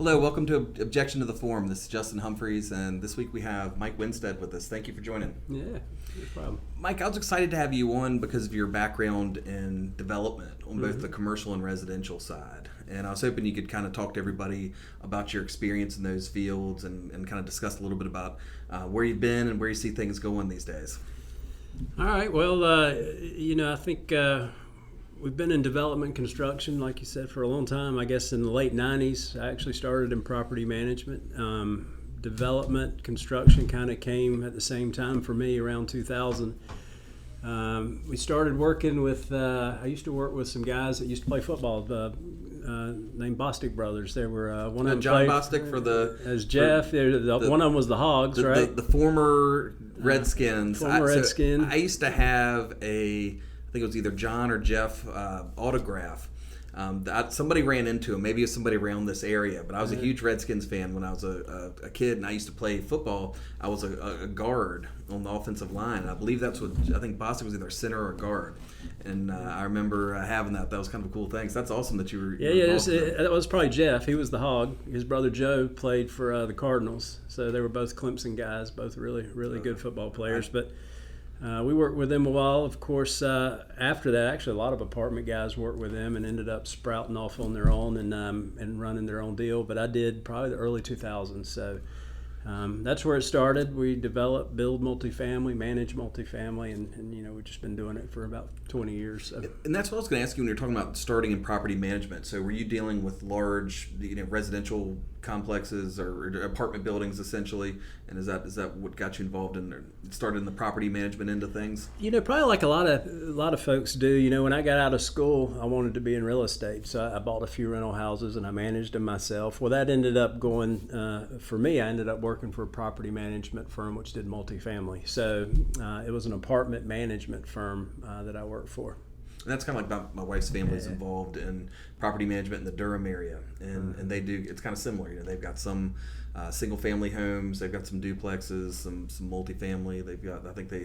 Hello, welcome to Objection to the Form. This is Justin Humphries, and this week we have Mike Winstead with us. Thank you for joining. Yeah, no problem. Mike, I was excited to have you on because of your background in development on both the commercial and residential side. And I was hoping you could kind of talk to everybody about your experience in those fields and kind of discuss a little bit about where you've been and where you see things going these days. All right, well, I think we've been in development construction, like you said, for a long time. I guess in the late 90s, I actually started in property management. Development, construction kind of came at the same time for me around 2000. We started working with, I used to work with some guys that used to play football, named Bostic Brothers. They were one of them John played Bostic for the... As Jeff. One of them was the Hogs, right? The former Redskins. Redskin. I used to have I think it was either John or Jeff autograph. Somebody ran into him. Maybe it was somebody around this area. But I was a huge Redskins fan when I was a kid, and I used to play football. I was a guard on the offensive line. I believe that's what I think Boston was either center or guard. And I remember having that. That was kind of a cool thing. So that's awesome that you were. That was probably Jeff. He was the Hog. His brother Joe played for the Cardinals. So they were both Clemson guys, both really, really good football players. But we worked with them a while. Of course, after that, actually, a lot of apartment guys worked with them and ended up sprouting off on their own and running their own deal. But I did probably the early 2000s. So that's where it started. We develop, build multifamily, manage multifamily, and we've just been doing it for about 20 years. So. And that's what I was going to ask you when you're talking about starting in property management. So were you dealing with large, residential complexes or apartment buildings essentially? And is that what got you involved in started in the property management end of things? Probably like a lot of folks do. When I got out of school, I wanted to be in real estate, so I bought a few rental houses and I managed them myself. Well, that ended up going for me. I ended up working for a property management firm which did multifamily. So it was an apartment management firm that I worked for. And that's kind of like my wife's family's involved in property management in the Durham area, and they do. It's kind of similar. They've got some single-family homes, they've got some duplexes, some multifamily. They've got. I think they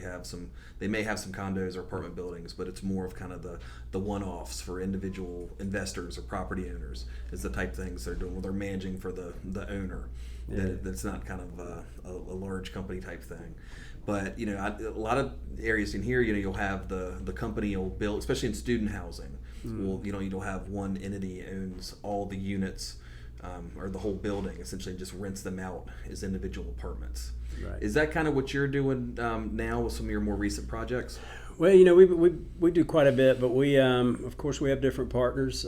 may have some condos or apartment buildings, but it's more of kind of the one-offs for individual investors or property owners. Is the type of things they're doing. Where they're managing for the owner. Yeah. That's not kind of a large company type thing. But a lot of areas in here, you'll have the company will build, especially in student housing. You'll have one entity owns all the units or the whole building, essentially just rents them out as individual apartments. Right. Is that kind of what you're doing now with some of your more recent projects? Well, we do quite a bit, but we of course we have different partners.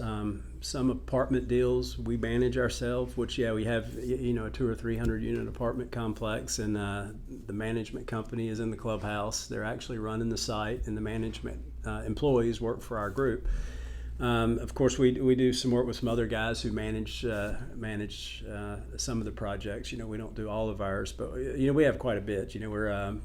Some apartment deals we manage ourselves, which we have a 200 or 300 unit apartment complex, and the management company is in the clubhouse. They're actually running the site, and the management employees work for our group. Of course, we do some work with some other guys who manage some of the projects. We don't do all of ours, but we have quite a bit. We're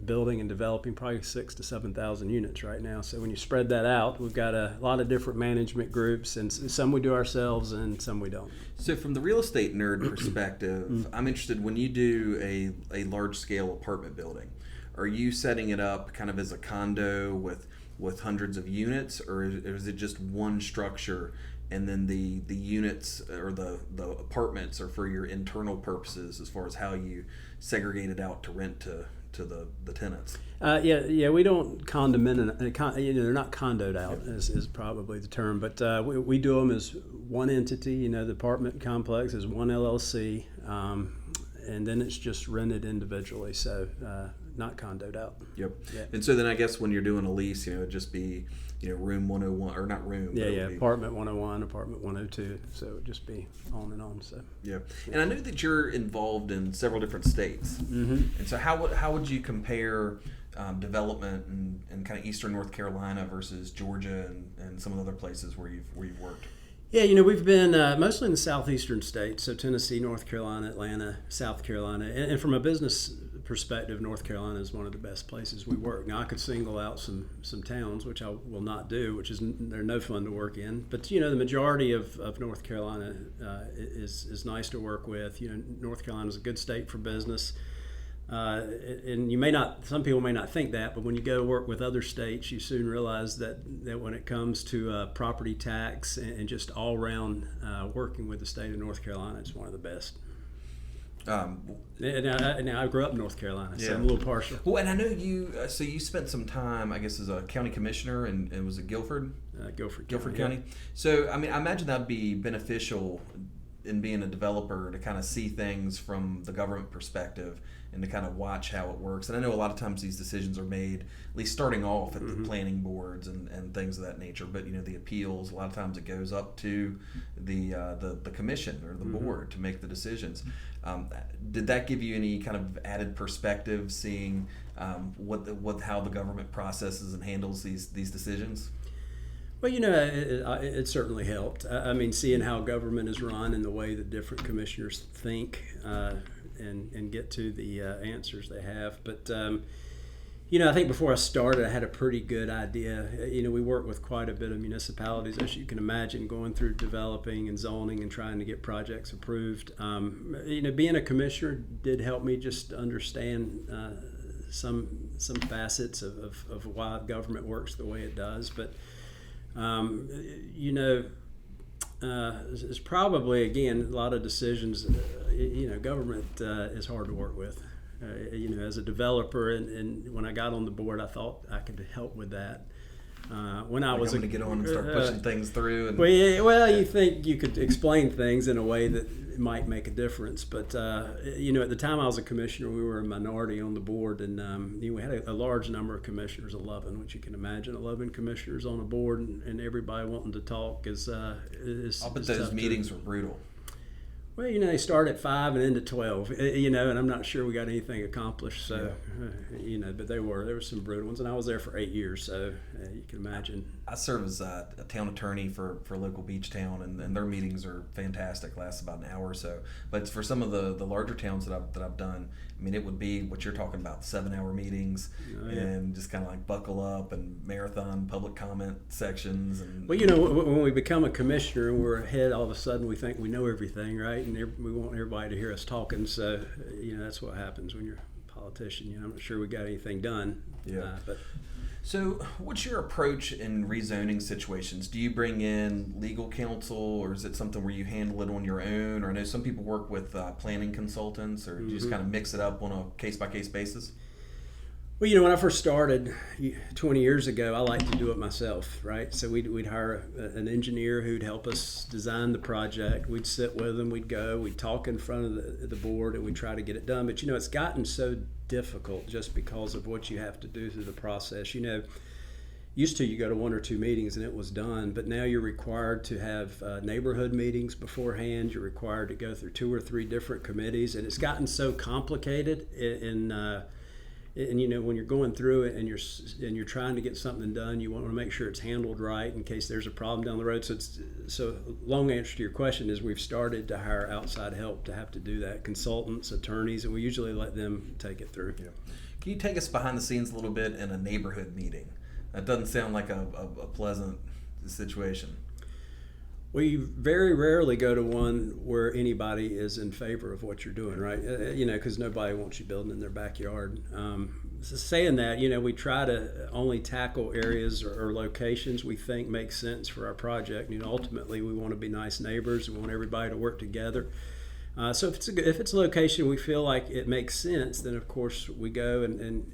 building and developing probably 6,000 to 7,000 units right now. So when you spread that out, we've got a lot of different management groups, and some we do ourselves and some we don't. So from the real estate nerd perspective, I'm interested when you do a large scale apartment building, are you setting it up kind of as a condo with hundreds of units, or is it just one structure and then the units or the apartments are for your internal purposes as far as how you segregate it out to rent to the tenants? We don't condominium. They're not condoed out is probably the term, but we do them as one entity. The apartment complex is one LLC, and then it's just rented individually. So not condoed out. Yep. Yeah. And so then I guess when you're doing a lease, it'd just be room 101 or not room. Apartment 101, apartment 102. So it'd just be on and on. So yeah. And I know that you're involved in several different states. Mm-hmm. And so how would you compare development in kind of eastern North Carolina versus Georgia and some of the other places where you've worked? Yeah, we've been mostly in the southeastern states, so Tennessee, North Carolina, Atlanta, South Carolina, and from a business perspective, North Carolina is one of the best places we work. Now, I could single out some towns, which I will not do, they're no fun to work in. But the majority of North Carolina is nice to work with. North Carolina is a good state for business. And some people may not think that, but when you go to work with other states, you soon realize that when it comes to property tax and just all around working with the state of North Carolina, it's one of the best. Now I grew up in North Carolina, so I'm a little partial. Well, and I know you. So you spent some time, I guess, as a county commissioner, and was it Guilford? Guilford County. Yeah. So I mean, I imagine that'd be beneficial in being a developer to kind of see things from the government perspective and to kind of watch how it works. And I know a lot of times these decisions are made, at least starting off at the planning boards and things of that nature. But the appeals, a lot of times it goes up to the commission or the board to make the decisions. Did that give you any kind of added perspective, seeing how the government processes and handles these decisions? Well, it certainly helped. I mean, seeing how government is run and the way that different commissioners think and get to the answers they have. But, I think before I started, I had a pretty good idea. We work with quite a bit of municipalities, as you can imagine, going through developing and zoning and trying to get projects approved. Being a commissioner did help me just understand some facets of why government works the way it does. But it's probably, again, a lot of decisions, government is hard to work with. As a developer, and when I got on the board, I thought I could help with that. When I was going to get on and start pushing things through. And, you think you could explain things in a way that might make a difference. But, at the time I was a commissioner, we were a minority on the board, and we had a large number of commissioners, 11, which you can imagine, 11 commissioners on a board, and everybody wanting to talk is I'll bet those meetings were brutal. Well, they start at 5 and end at 12, and I'm not sure we got anything accomplished. So, but there were some brutal ones, and I was there for 8 years, so you can imagine. I serve as a town attorney for a local beach town, and their meetings are fantastic, last about an hour or so. But for some of the larger towns that I've done, I mean, it would be what you're talking about, 7-hour meetings, and just kind of like buckle up and marathon public comment sections. And well, when we become a commissioner and we're ahead, all of a sudden we think we know everything, right? And we want everybody to hear us talking. So, that's what happens when you're a politician. I'm not sure we got anything done. Yeah. But so, what's your approach in rezoning situations? Do you bring in legal counsel, or is it something where you handle it on your own? Or I know some people work with planning consultants, or do you just kind of mix it up on a case-by-case basis? Well, when I first started 20 years ago, I liked to do it myself, right? So we'd hire an engineer who'd help us design the project. We'd sit with them, we'd talk in front of the board, and we'd try to get it done. But, it's gotten so difficult just because of what you have to do through the process. Used to you go to 1 or 2 meetings and it was done, but now you're required to have neighborhood meetings beforehand. You're required to go through 2 or 3 different committees, and it's gotten so complicated and when you're going through it and you're trying to get something done, you want to make sure it's handled right in case there's a problem down the road. So long answer to your question is we've started to hire outside help to have to do that, consultants, attorneys, and we usually let them take it through. Yeah. Can you take us behind the scenes a little bit in a neighborhood meeting? That doesn't sound like a pleasant situation. We very rarely go to one where anybody is in favor of what you're doing, right? Because nobody wants you building in their backyard. Saying that, we try to only tackle areas or locations we think make sense for our project. Ultimately, we want to be nice neighbors. We want everybody to work together. So if it's a location we feel like it makes sense, then of course we go and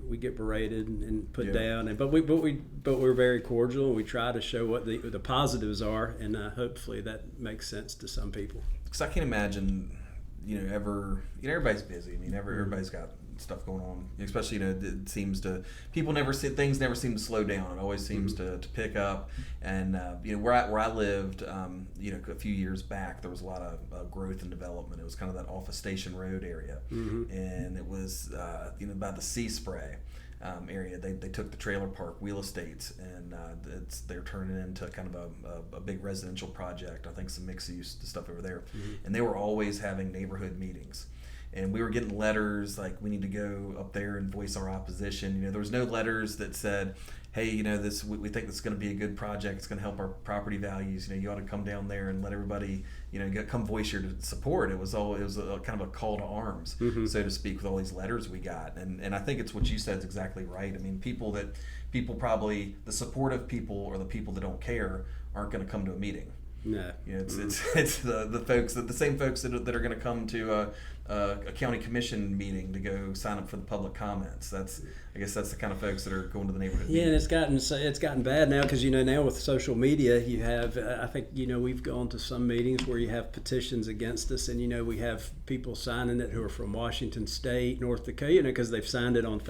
we get berated and put down. But we're very cordial, and we try to show what the positives are, and hopefully that makes sense to some people. Because I can't imagine, everybody's busy. I mean, everybody's got stuff going on, especially it seems to things never seem to slow down. It always seems to pick up. And where I lived, a few years back, there was a lot of growth and development. It was kind of that off of Station Road area, and it was by the Sea Spray area. They took the trailer park, Wheel Estates, and they're turning it into kind of a big residential project. I think some mixed use stuff over there, and they were always having neighborhood meetings. and we were getting letters like we need to go up there and voice our opposition. There was no letters that said, hey, this we think this is going to be a good project. It's going to help our property values. You ought to come down there and let everybody, come voice your support. It was a kind of a call to arms, so to speak, with all these letters we got. And I think it's what you said is exactly right. I mean, people probably, the supportive people or the people that don't care aren't going to come to a meeting. No, it's the folks, the same folks that are going to come to a county commission meeting to go sign up for the public comments. I guess that's the kind of folks that are going to the neighborhood. Yeah, meetings. and it's gotten bad now because now with social media you have I think we've gone to some meetings where you have petitions against us, and we have people signing it who are from Washington State, North Dakota, because they've signed it on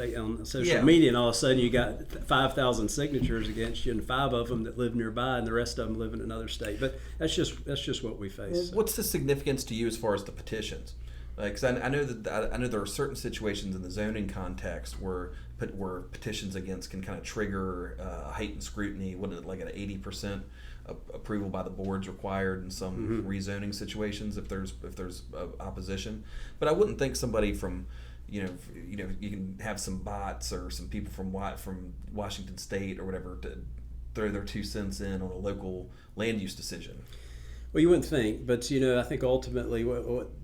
social media, and all of a sudden you got 5,000 signatures against you, and 5 of them that live nearby, and the rest of them live in another state. But that's just what we face. Well, what's the significance to you as far as the petitions? Because I know there are certain situations in the zoning context where petitions against can kind of trigger heightened scrutiny. What is it, like an 80% approval by the board's required in some rezoning situations if there's opposition. But I wouldn't think somebody from you can have some bots or some people from Washington State or whatever to throw their 2 cents in on a local land use decision. Well, you wouldn't think, but I think ultimately what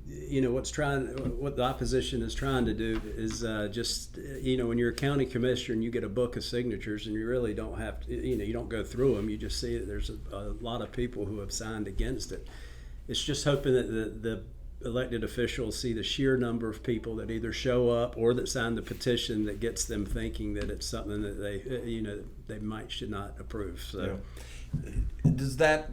the opposition is trying to do is just when you're a county commissioner and you get a book of signatures and you really don't have to, you don't go through them. You just see that there's a lot of people who have signed against it. It's just hoping that the elected officials see the sheer number of people that either show up or that sign the petition that gets them thinking that it's something that they should not approve. So. Yeah. Does that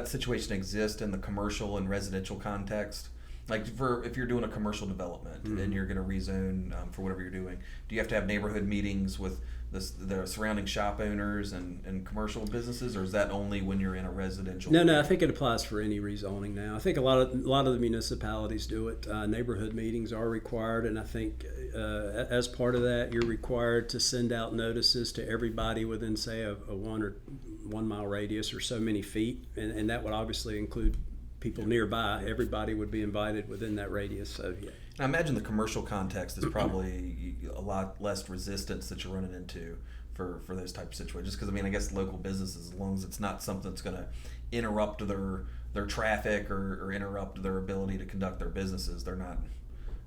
situation exist in the commercial and residential context? Like if you're doing a commercial development and you're going to rezone for whatever you're doing, do you have to have neighborhood meetings with the surrounding shop owners and commercial businesses, or is that only when you're in a residential? No, I think it applies for any rezoning now. I think a lot of the municipalities do it. Neighborhood meetings are required, and I think as part of that, you're required to send out notices to everybody within, say, a 1 mile radius or so many feet, and that would obviously include people nearby. Everybody would be invited within that radius. So yeah. I imagine the commercial context is probably a lot less resistance that you're running into for those type of situations. Because I guess local businesses, as long as it's not something that's going to interrupt their traffic or interrupt their ability to conduct their businesses, they're not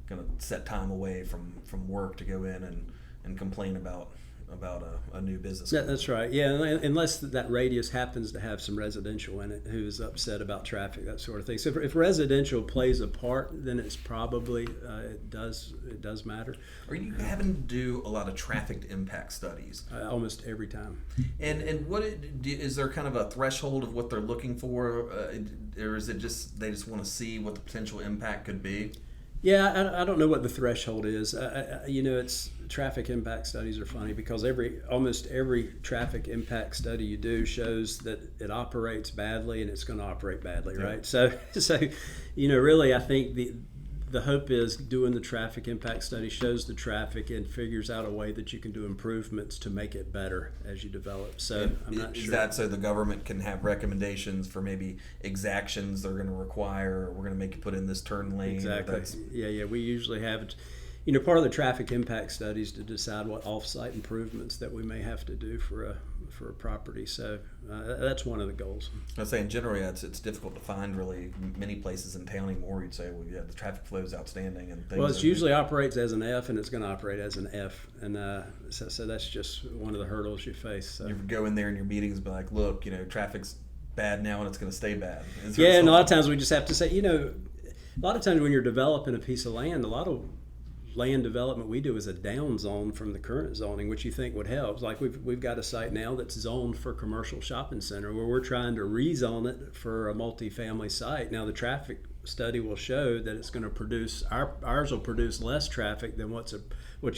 going to set time away from work to go in and complain about a new business. That's right. Yeah, unless that radius happens to have some residential in it who's upset about traffic, that sort of thing. So if residential plays a part, then it's probably it does matter. Are you having to do a lot of traffic impact studies? Almost every time. And what is there kind of a threshold of what they're looking for, or is it just they just want to see what the potential impact could be? Yeah, I don't know what the threshold is. It's traffic impact studies are funny because almost every traffic impact study you do shows that it operates badly and it's going to operate badly, right? Yeah. So really, I think the hope is doing the traffic impact study shows the traffic and figures out a way that you can do improvements to make it better as you develop. So I'm not sure. Is that so the government can have recommendations for maybe exactions they're going to require? We're going to make you put in this turn lane. Exactly. Yeah. We usually have it. Part of the traffic impact studies to decide what off-site improvements that we may have to do for a property. So that's one of the goals. I'd say in general, it's difficult to find really many places in town anymore. You'd say, well, yeah, the traffic flow is outstanding, and things. Well, it usually operates as an F, and it's going to operate as an F, and so that's just one of the hurdles you face. So. You go in there in your meetings, and be like, look, traffic's bad now, and it's going to stay bad. Yeah, and a lot of times we just have to say, a lot of times when you're developing a piece of land, a lot of land development we do is a down zone from the current zoning, which you think would help. Like we've got a site now that's zoned for commercial shopping center where we're trying to rezone it for a multifamily site. Now the traffic study will show that it's going to produce ours will produce less traffic than what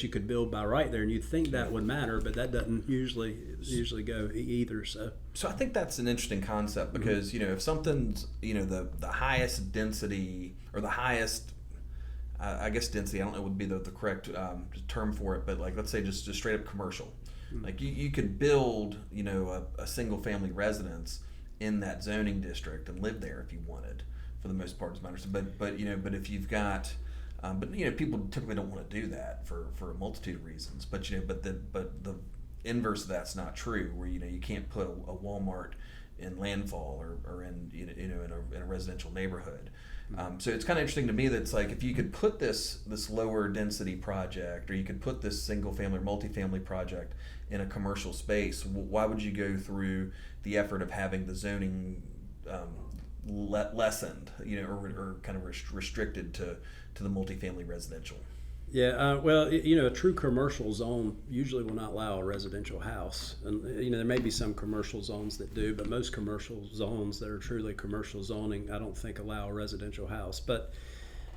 you could build by right there, and you'd think that would matter, but that doesn't usually go either. So I think that's an interesting concept because if something's the highest density or the highest I guess density, I don't know would be the correct term for it, but like let's say just straight up commercial. Like you could build a single family residence in that zoning district and live there if you wanted, for the most part, as matters. But if you've got But people typically don't want to do that for a multitude of reasons. But the inverse of that's not true, where you can't put a Walmart in landfall or in in a residential neighborhood. So it's kind of interesting to me that it's like, if you could put this lower density project, or you could put this single family or multifamily project in a commercial space, why would you go through the effort of having the zoning lessened, or kind of restricted to the multifamily residential? Yeah, well, a true commercial zone usually will not allow a residential house. And, there may be some commercial zones that do, but most commercial zones that are truly commercial zoning, I don't think allow a residential house. But,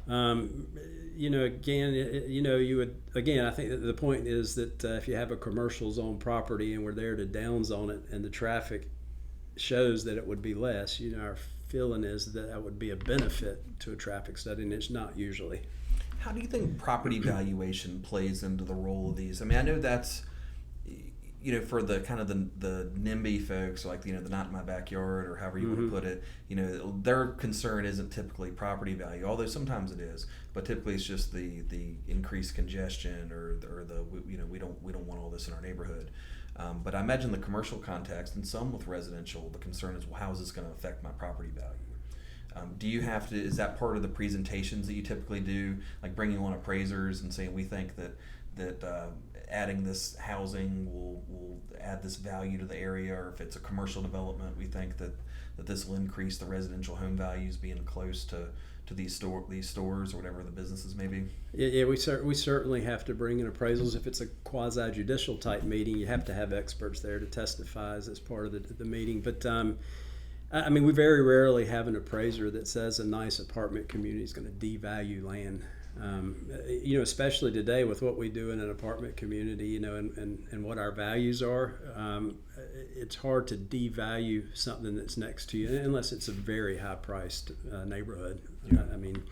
again, I think that the point is that if you have a commercial zone property and we're there to downzone it and the traffic shows that it would be less, our feeling is that would be a benefit to a traffic study, and it's not usually. How do you think property valuation plays into the role of these? I mean, I know that's, for the kind of the NIMBY folks, like, the not in my backyard, or however you want to put it, their concern isn't typically property value, although sometimes it is, but typically it's just the increased congestion, or the, we don't want all this in our neighborhood. But I imagine the commercial context, and some with residential, the concern is, well, how is this going to affect my property value? Do you have to, is that part of the presentations that you typically do, like bringing on appraisers and saying, we think that adding this housing will add this value to the area, or if it's a commercial development, we think that this will increase the residential home values being close to these stores or whatever the businesses may be? Yeah, we certainly have to bring in appraisals. If it's a quasi-judicial type meeting, you have to have experts there to testify as part of the meeting. But I mean, we very rarely have an appraiser that says a nice apartment community is going to devalue land. Especially today with what we do in an apartment community, and what our values are, it's hard to devalue something that's next to you unless it's a very high-priced neighborhood. Yeah. I mean,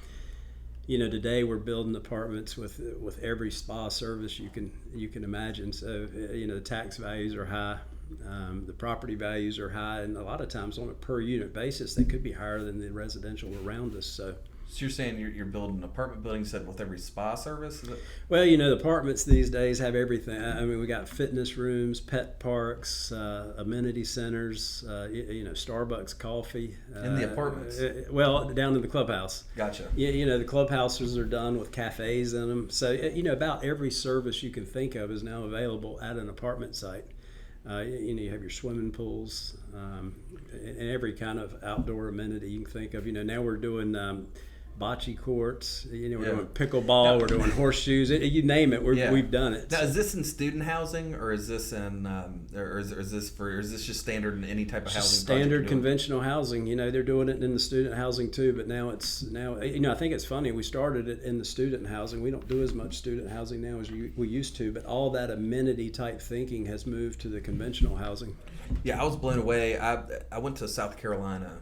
today we're building apartments with every spa service you can imagine. So the tax values are high. The property values are high, and a lot of times on a per unit basis they could be higher than the residential around us. So you're saying you're building an apartment building set with every spa service? Is it? Well, the apartments these days have everything. I mean, we got fitness rooms, pet parks, amenity centers, Starbucks coffee. In the apartments? Down in the clubhouse. Gotcha. The clubhouses are done with cafes in them. So, about every service you can think of is now available at an apartment site. You have your swimming pools, and every kind of outdoor amenity you can think of. Now we're doing bocce courts. We're doing pickleball. We're doing horseshoes. You name it, we've done it. Now, is this in student housing, or is this in, or is this just standard in any type of housing? Standard conventional housing. They're doing it in the student housing too. But now I think it's funny. We started it in the student housing. We don't do as much student housing now as we used to. But all that amenity type thinking has moved to the conventional housing. Yeah, I was blown away. I went to South Carolina,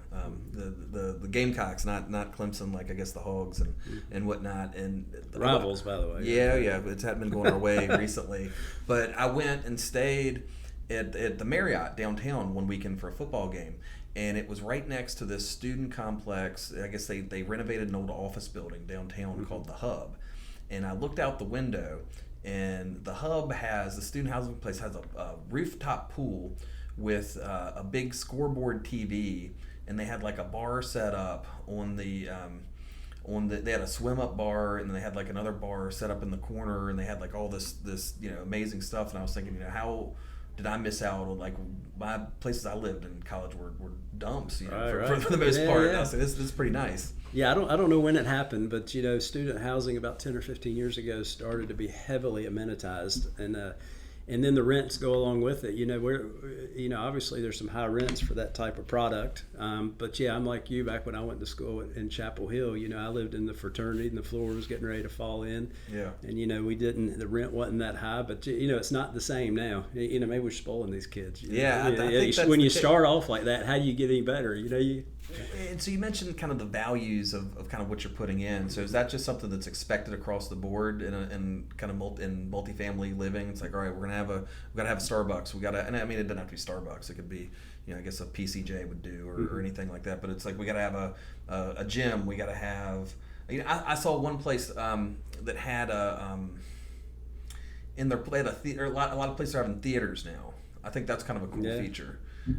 the Gamecocks, not Clemson, like I guess the Hogs and whatnot, and rivals, by the way. Yeah, it's hadn't been going our way recently, but I went and stayed at the Marriott downtown one weekend for a football game, and it was right next to this student complex. I guess they renovated an old office building downtown called the Hub, and I looked out the window, and the Hub the student housing place has a rooftop pool with a big scoreboard TV, and they had like a bar set up they had a swim up bar, and then they had like another bar set up in the corner, and they had like all this amazing stuff. And I was thinking, how did I miss out on, like, my places I lived in college were dumps, for the most part. And I was like, this is pretty nice. Yeah, I don't know when it happened, but student housing about 10 or 15 years ago started to be heavily amenitized, and then the rents go along with it. Obviously there's some high rents for that type of product. But yeah, I'm like you. Back when I went to school in Chapel Hill, I lived in the fraternity, and the floor was getting ready to fall in. Yeah. And the rent wasn't that high, but it's not the same now. Maybe we're spoiling these kids. I think that's when you start off like that, how do you get any better? And so you mentioned kind of the values of kind of what you're putting in. So is that just something that's expected across the board in kind of in multifamily living? It's like, all right, we gotta have a Starbucks. And I mean, it doesn't have to be Starbucks. It could be, I guess a PCJ would do, or anything like that. But it's like, we gotta have a gym. We gotta have I saw one place that had a in their play a lot of places are having theaters now. I think that's kind of a cool feature.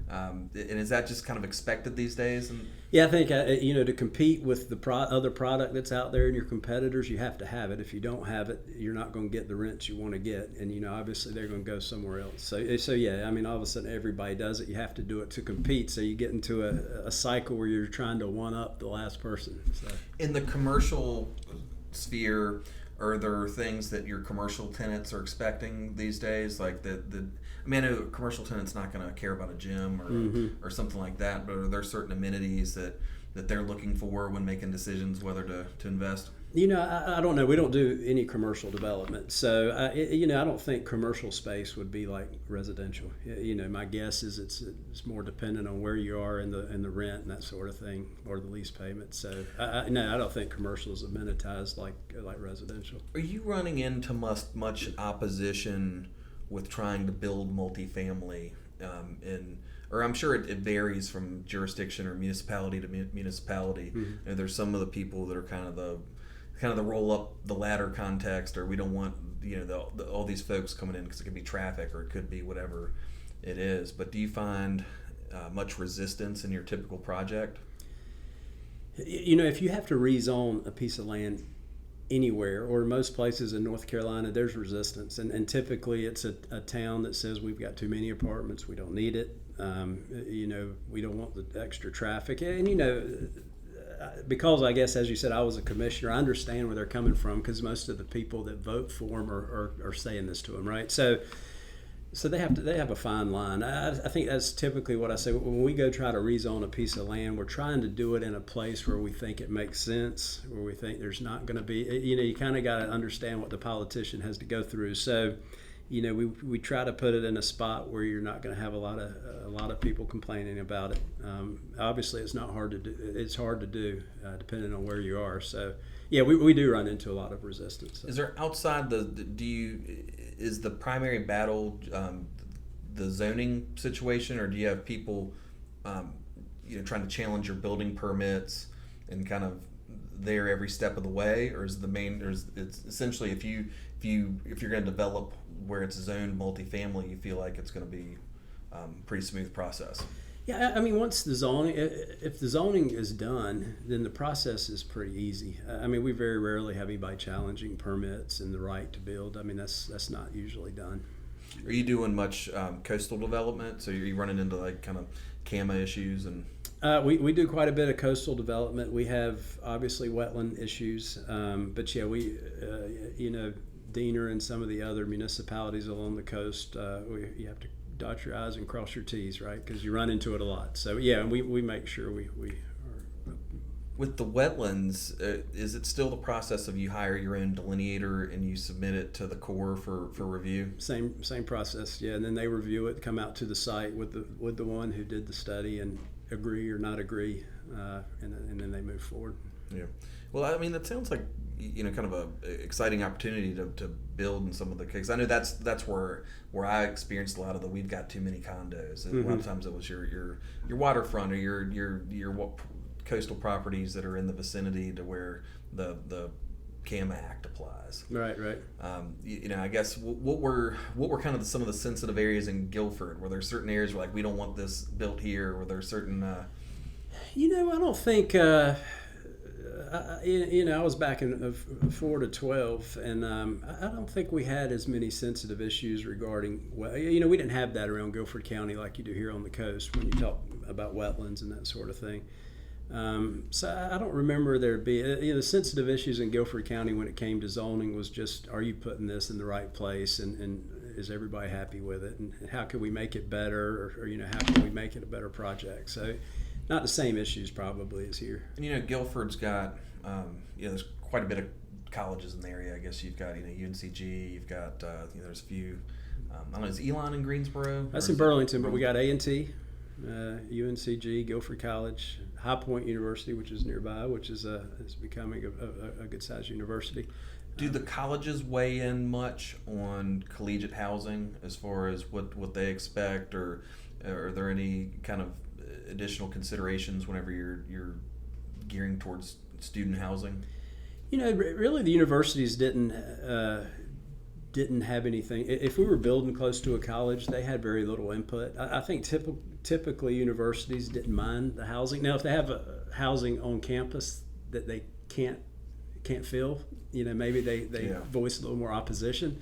And is that just kind of expected these days? And Yeah, I think to compete with the other product that's out there and your competitors, you have to have it. If you don't have it, you're not going to get the rents you want to get, and obviously they're going to go somewhere else. So yeah, I mean, all of a sudden everybody does it. You have to do it to compete. So you get into a cycle where you're trying to one up the last person. So. In the commercial sphere, are there things that your commercial tenants are expecting these days? Like I mean, I know a commercial tenant's not going to care about a gym or something like that, but are there certain amenities that they're looking for when making decisions whether to invest? I don't know. We don't do any commercial development, so I don't think commercial space would be like residential. My guess is it's more dependent on where you are in the rent and that sort of thing, or the lease payment. So I don't think commercial is amenitized like residential. Are you running into much opposition with trying to build multifamily or I'm sure it varies from jurisdiction or municipality to municipality. Mm-hmm. There's some of the people that are kind of the roll up the ladder context, or we don't want all these folks coming in because it could be traffic or it could be whatever it is. But do you find much resistance in your typical project? If you have to rezone a piece of land anywhere, or most places in North Carolina, there's resistance, and typically it's a town that says we've got too many apartments, we don't need it, we don't want the extra traffic, and because I guess, as you said, I was a commissioner, I understand where they're coming from, because most of the people that vote for them are saying this to them, right? So they have a fine line. I think that's typically what I say when we go try to rezone a piece of land. We're trying to do it in a place where we think it makes sense, where we think there's not going to be. You kind of got to understand what the politician has to go through. So, we try to put it in a spot where you're not going to have a lot of people complaining about it. Obviously, it's not hard to do. It's hard to do depending on where you are. So, yeah, we do run into a lot of resistance. So. Is there outside is the primary battle the zoning situation, or do you have people trying to challenge your building permits and kind of there every step of the way, or is it's essentially if you're going to develop where it's zoned multifamily, you feel like it's going to be a pretty smooth process? Yeah, I mean, once if the zoning is done, then the process is pretty easy. I mean, we very rarely have anybody challenging permits and the right to build. I mean, that's not usually done. Are you doing much coastal development? So you're running into like kind of CAMA issues and? We do quite a bit of coastal development. We have obviously wetland issues, but yeah, Diener and some of the other municipalities along the coast, you have to dot your I's and cross your T's, right? Because you run into it a lot. So yeah, we make sure we are. With the wetlands, is it still the process of you hire your own delineator and you submit it to the Corps for review? Same process, yeah. And then they review it, come out to the site with the one who did the study and agree or not agree, and then they move forward. Yeah. Well, I mean, that sounds like kind of a exciting opportunity to build in some of the cases. I know that's where I experienced a lot of the we've got too many condos, and a lot of times it was your waterfront or your coastal properties that are in the vicinity to where the CAMA Act applies. Right. I guess what were kind of some of the sensitive areas in Guilford? Were there certain areas where like we don't want this built here? Were there certain? I don't think. I was back in 4 to 12, and I don't think we had as many sensitive issues regarding. We didn't have that around Guilford County like you do here on the coast when you talk about wetlands and that sort of thing. So I don't remember there being the sensitive issues in Guilford County when it came to zoning was just, are you putting this in the right place, and is everybody happy with it, and how can we make it better, or how can we make it a better project? So not the same issues probably as here. And Guilford's got there's quite a bit of colleges in the area. I guess you've got UNCG, you've got there's a few. I don't know, is Elon in Greensboro? That's in Burlington, but we got A&T, UNCG, Guilford College, High Point University, which is nearby, which is becoming a good sized university. Do the colleges weigh in much on collegiate housing as far as what they expect, or are there any kind of additional considerations whenever you're gearing towards student housing? Really, the universities didn't have anything. If we were building close to a college, they had very little input. I think typically universities didn't mind the housing. Now, if they have housing on campus that they can't fill, maybe they voice a little more opposition.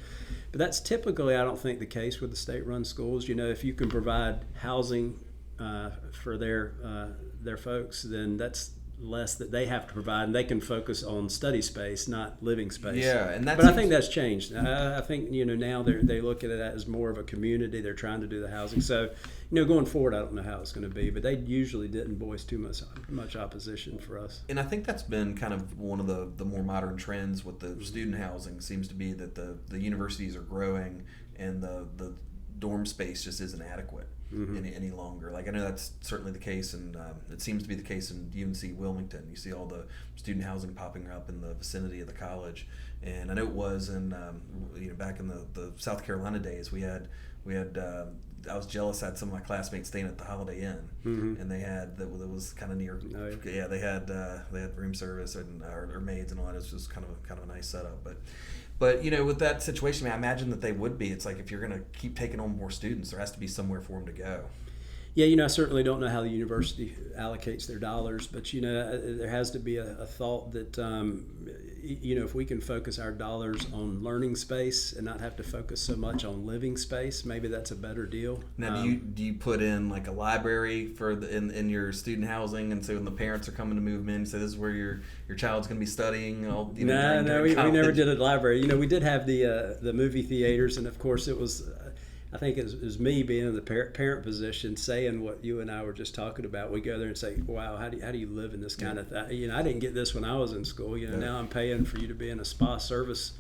But that's typically, I don't think, the case with the state-run schools. If you can provide housing for their folks, then that's less that they have to provide, and they can focus on study space, not living space. Yeah, and but I think that's changed. I think now they look at it as more of a community. They're trying to do the housing. So, going forward, I don't know how it's going to be, but they usually didn't voice too much opposition for us. And I think that's been kind of one of the more modern trends with the student housing. Seems to be that the universities are growing, and the dorm space just isn't adequate. Any longer. Like, I know that's certainly the case, and it seems to be the case in UNC Wilmington. You see all the student housing popping up in the vicinity of the college, and I know it was in back in the South Carolina days. We had I was jealous. I had some of my classmates staying at the Holiday Inn, and they had that was kind of near. Oh, yeah, they had room service and or maids and all that. It was just kind of a nice setup, but. But with that situation, I imagine that they would be. It's like if you're going to keep taking on more students, there has to be somewhere for them to go. Yeah, I certainly don't know how the university allocates their dollars, but there has to be a thought that if we can focus our dollars on learning space and not have to focus so much on living space, maybe that's a better deal. Now, do you put in like a library for in your student housing, and so when the parents are coming to move in, say this is where your child's going to be studying? No, we never did a library. We did have the movie theaters, and of course it was. I think it was me being in the parent position saying what you and I were just talking about. We go there and say, wow, how do you live in this kind of thing? I didn't get this when I was in school. Now I'm paying for you to be in a spa service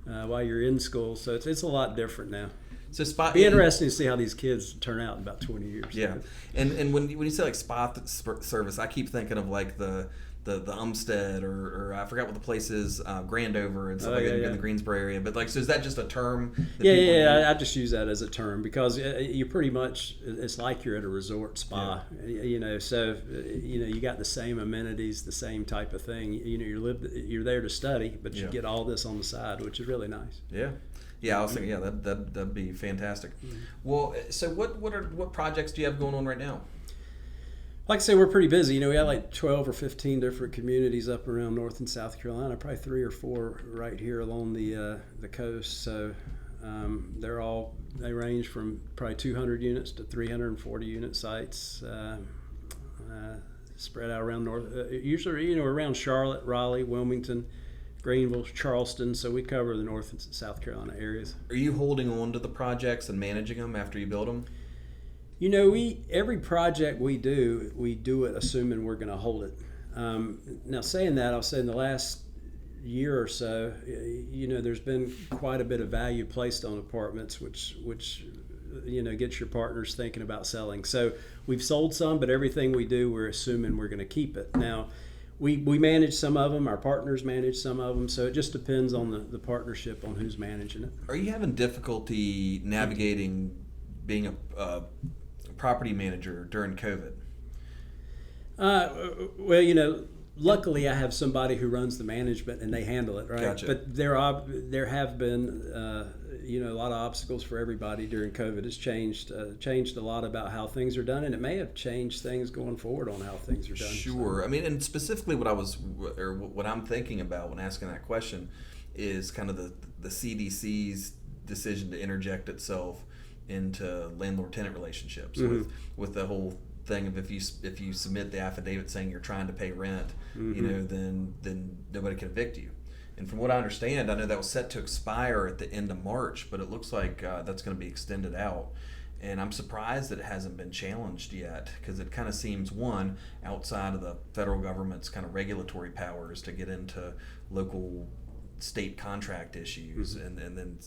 while you're in school. So it's a lot different now. So it'll be interesting to see how these kids turn out in about 20 years. Yeah. And when you say like spa service, I keep thinking of like the Umstead or I forgot what the place is, Grandover and stuff in the Greensboro area. But so is that just a term? I just use that as a term because you pretty much, it's like you're at a resort spa. So you got the same amenities, the same type of thing. You're there to study, but you get all this on the side, which is really nice. Yeah, I was thinking, that'd be fantastic. Well, so what projects do you have going on right now? Like I say, we're pretty busy. We got like 12 or 15 different communities up around North and South Carolina, probably 3 or 4 right here along the coast. So they range from probably 200 units to 340 unit sites, spread out around north. Usually, around Charlotte, Raleigh, Wilmington, Greenville, Charleston. So we cover the North and South Carolina areas. Are you holding on to the projects and managing them after you build them? Every project we do it assuming we're going to hold it. Now, saying that, I'll say in the last year or so, there's been quite a bit of value placed on apartments, which gets your partners thinking about selling. So we've sold some, but everything we do, we're assuming we're going to keep it. Now, we manage some of them, our partners manage some of them, so it just depends on the partnership on who's managing it. Are you having difficulty navigating being a property manager during COVID? Well, luckily I have somebody who runs the management and they handle it, right? Gotcha. But there have been a lot of obstacles for everybody during COVID. It's changed a lot about how things are done, and it may have changed things going forward on how things are done. Sure. So. I mean, and specifically what I'm thinking about when asking that question is kind of the CDC's decision to interject itself into landlord-tenant relationships with the whole thing of if you submit the affidavit saying you're trying to pay rent, then nobody can evict you. And from what I understand, I know that was set to expire at the end of March, but it looks like that's going to be extended out. And I'm surprised that it hasn't been challenged yet, because it kind of seems, one, outside of the federal government's kind of regulatory powers to get into local state contract issues, and then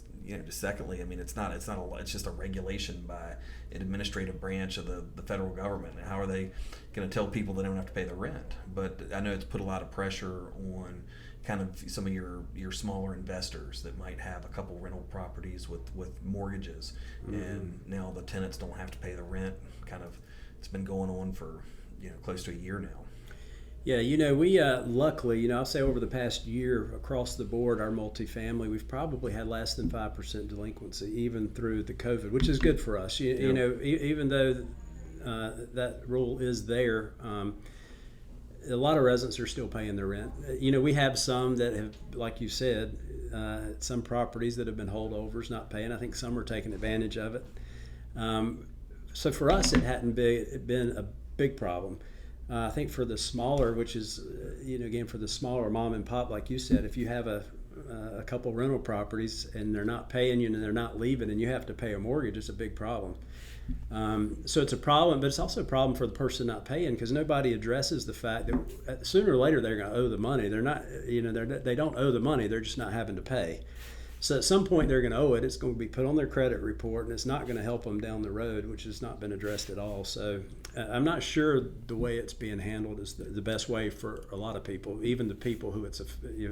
just secondly, I mean, it's just a regulation by an administrative branch of the federal government. And how are they going to tell people they don't have to pay the rent? But I know it's put a lot of pressure on kind of some of your smaller investors that might have a couple rental properties with mortgages, and now the tenants don't have to pay the rent. Kind of, it's been going on for close to a year now. Yeah, we luckily, I'll say over the past year across the board, our multifamily, we've probably had less than 5% delinquency, even through the COVID, which is good for us. Even though that rule is there, a lot of residents are still paying their rent. We have some that have, like you said, some properties that have been holdovers, not paying. I think some are taking advantage of it. So for us, it hadn't been a big problem. I think for the smaller, which is, again, for the smaller mom and pop, like you said, if you have a couple rental properties and they're not paying you and they're not leaving and you have to pay a mortgage, it's a big problem. So it's a problem, but it's also a problem for the person not paying, because nobody addresses the fact that sooner or later they're going to owe the money. They're not, they don't owe the money, they're just not having to pay. So at some point they're going to owe it. It's going to be put on their credit report, and it's not going to help them down the road, which has not been addressed at all. So I'm not sure the way it's being handled is the best way for a lot of people, even the people who it's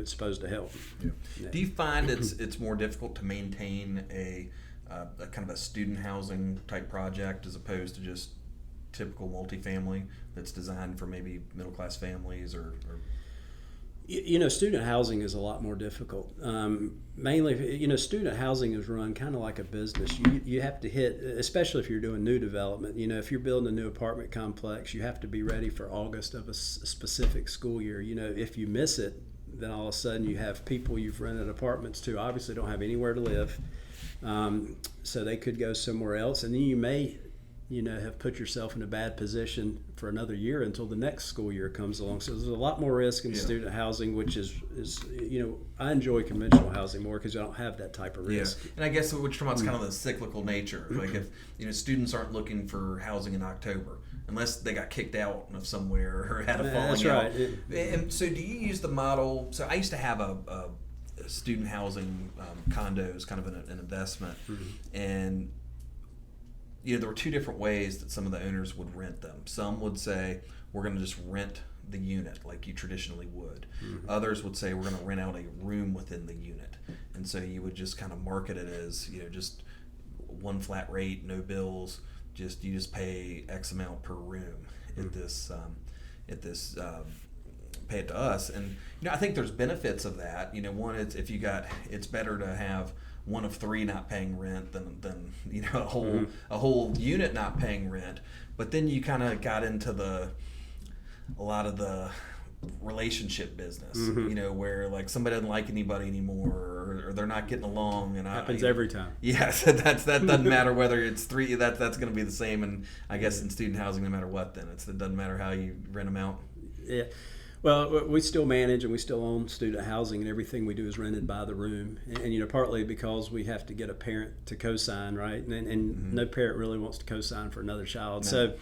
supposed to help. Yeah. Yeah. Do you find it's more difficult to maintain a kind of a student housing type project as opposed to just typical multifamily that's designed for maybe middle class families or student housing is a lot more difficult. Mainly, student housing is run kind of like a business. You have to hit, especially if you're doing new development. If you're building a new apartment complex, you have to be ready for August of a specific school year. If you miss it, then all of a sudden you have people you've rented apartments to obviously don't have anywhere to live. So they could go somewhere else, and then you may have put yourself in a bad position for another year until the next school year comes along. So there's a lot more risk in student housing, which is I enjoy conventional housing more because you don't have that type of risk. Yeah. And I guess what you're talking about is kind of the cyclical nature. Like if students aren't looking for housing in October unless they got kicked out of somewhere or had a falling That's out. right. And so do you use the model? So I used to have a student housing condos, kind of an investment, and there were two different ways that some of the owners would rent them. Some would say, we're going to just rent the unit like you traditionally would. Others would say, we're going to rent out a room within the unit. And so you would just kind of market it as, just one flat rate, no bills, you just pay X amount per room at this pay it to us. And I think there's benefits of that. One, it's better to have one of three not paying rent than a whole unit not paying rent. But then you kind of got into a lot of the relationship business, where like somebody doesn't like anybody anymore, or they're not getting along, and happens every time. Yes, that doesn't matter whether it's three. That's going to be the same, and I guess in student housing, no matter what, then it doesn't matter how you rent them out. Yeah. Well, we still manage and we still own student housing, and everything we do is rented by the room. And partly because we have to get a parent to co-sign, right? And no parent really wants to co-sign for another child. No.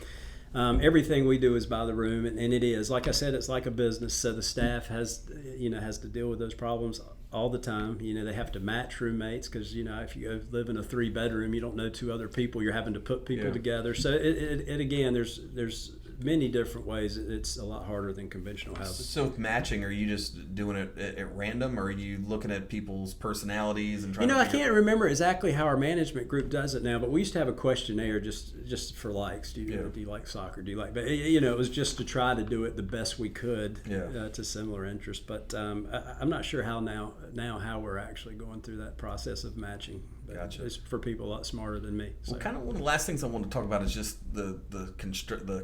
So everything we do is by the room, and it is, like I said, it's like a business. So the staff has to deal with those problems all the time. They have to match roommates because if you go live in a 3-bedroom, you don't know 2 other people. You're having to put people together. So it again, there's many different ways. It's a lot harder than conventional housing. So with matching, are you just doing it at random, or are you looking at people's personalities and trying? I can't remember exactly how our management group does it now, but we used to have a questionnaire just for likes. Do you like soccer? Do you like? But it was just to try to do it the best we could to similar interests. But I'm not sure how how we're actually going through that process of matching. But gotcha. It's for people a lot smarter than me. So. Well, kind of one of the last things I want to talk about is just the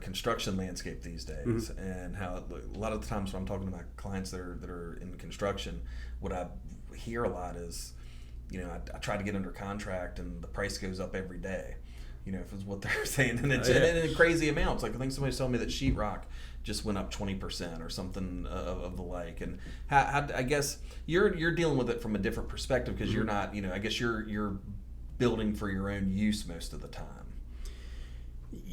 construction landscape these days, and how a lot of the times when I'm talking about clients that are in construction, what I hear a lot is, I try to get under contract and the price goes up every day. If it's what they're saying, and it's in crazy amounts. Like I think somebody's telling me that sheetrock just went up 20% or something of the like. And how I guess you're dealing with it from a different perspective because you're not, I guess you're building for your own use most of the time.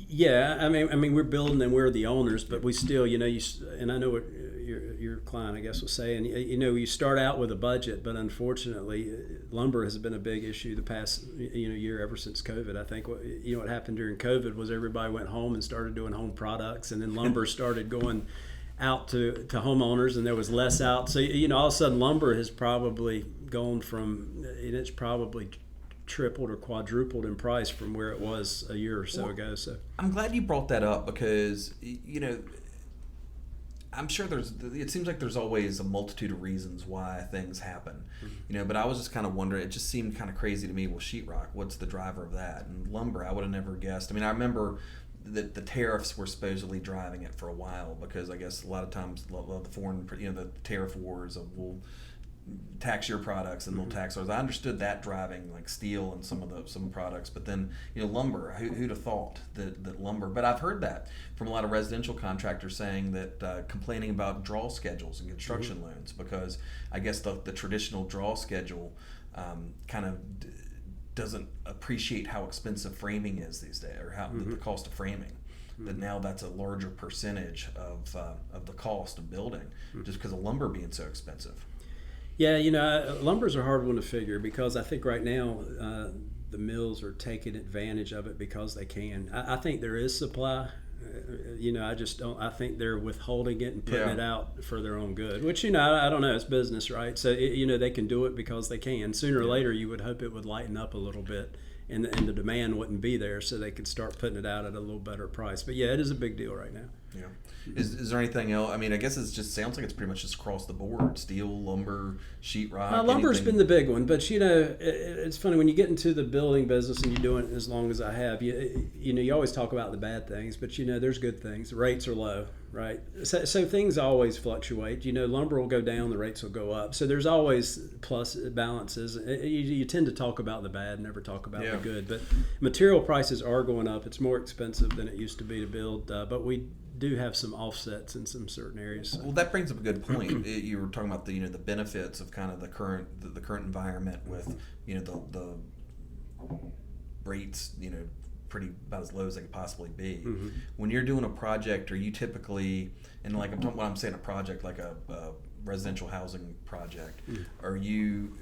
Yeah, I mean, we're building and we're the owners, but we still, and I know what your client, I guess, was saying. You start out with a budget, but unfortunately, lumber has been a big issue the past year ever since COVID. I think what happened during COVID was everybody went home and started doing home products, and then lumber started going out to homeowners, and there was less out. So all of a sudden, lumber has probably gone from it's probably tripled or quadrupled in price from where it was a year or so ago. So I'm glad you brought that up because I'm sure it seems like there's always a multitude of reasons why things happen, but I was just kind of wondering, it just seemed kind of crazy to me. Well, sheetrock, what's the driver of that? And lumber, I would have never guessed. I mean, I remember that the tariffs were supposedly driving it for a while, because I guess a lot of times the foreign, the tariff wars of, we'll tax your products and they'll tax ours. I understood that driving like steel and some products, but then lumber. Who'd have thought that lumber? But I've heard that from a lot of residential contractors saying that complaining about draw schedules and construction loans, because I guess the traditional draw schedule kind of doesn't appreciate how expensive framing is these days, or how the cost of framing. That now that's a larger percentage of the cost of building, just because of lumber being so expensive. Yeah, lumbers are a hard one to figure, because I think right now the mills are taking advantage of it because they can. I think there is supply. I just don't. I think they're withholding it and putting it out for their own good. Which I don't know. It's business, right? So they can do it because they can. Sooner or later, you would hope it would lighten up a little bit, and the demand wouldn't be there, so they could start putting it out at a little better price. But yeah, it is a big deal right now. Yeah. Is there anything else? I mean, I guess it just sounds like it's pretty much just across the board: steel, lumber, sheetrock. Lumber's been the big one, but it's funny when you get into the building business and you're doing it as long as I have. You always talk about the bad things, but there's good things. The rates are low, right? So things always fluctuate. Lumber will go down, the rates will go up. So there's always plus balances. You tend to talk about the bad, never talk about the good. But material prices are going up. It's more expensive than it used to be to build, but we do have some offsets in some certain areas. So. Well, that brings up a good point. You were talking about the benefits of kind of the current environment with the rates pretty about as low as they could possibly be. When you're doing a project, are you typically, and like I'm saying a project like a residential housing project, are you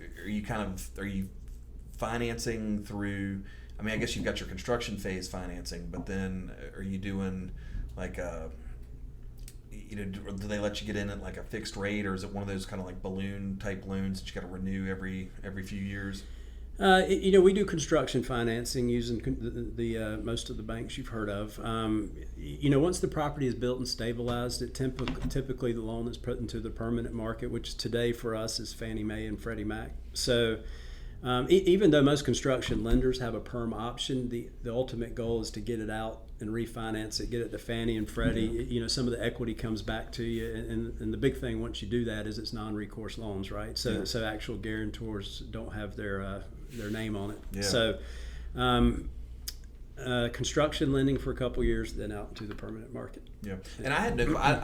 financing through? I mean, I guess you've got your construction phase financing, but then are you doing like do they let you get in at like a fixed rate, or is it one of those kind of like balloon type loans that you got to renew every few years? We do construction financing using the most of the banks you've heard of. Once the property is built and stabilized, typically the loan is put into the permanent market, which today for us is Fannie Mae and Freddie Mac. So even though most construction lenders have a perm option, the ultimate goal is to get it out and refinance it, get it to Fannie and Freddie. Some of the equity comes back to you, and the big thing once you do that is it's non-recourse loans, right? So actual guarantors don't have their name on it. Yeah. So construction lending for a couple years, then out into the permanent market. Yeah, and I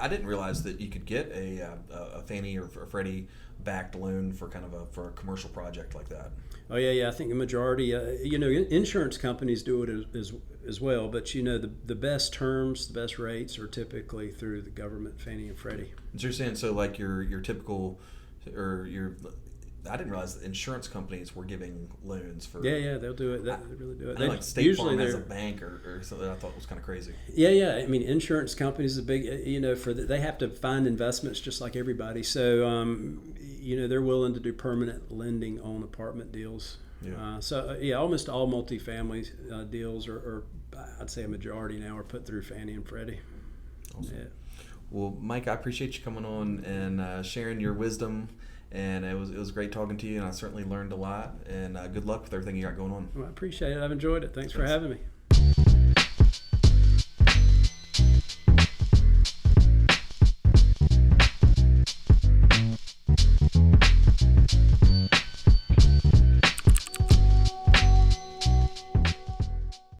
didn't realize that you could get a Fannie or Freddie backed loan for for a commercial project like that. Oh yeah. I think the majority, insurance companies do it as well. But the best terms, the best rates are typically through the government, Fannie and Freddie. So you're saying like your typical, or your. I didn't realize that insurance companies were giving loans for. Yeah, they'll do it. They really do it. They like State Farm as a bank or something. I thought was kind of crazy. Yeah. I mean, insurance companies are big. They have to find investments just like everybody. So, they're willing to do permanent lending on apartment deals. Yeah. Almost all multifamily deals, or I'd say a majority now, are put through Fannie and Freddie. Awesome. Yeah. Well, Mike, I appreciate you coming on and sharing your wisdom. And it was great talking to you, and I certainly learned a lot. And good luck with everything you got going on. Well, I appreciate it. I've enjoyed it. Thanks for having me.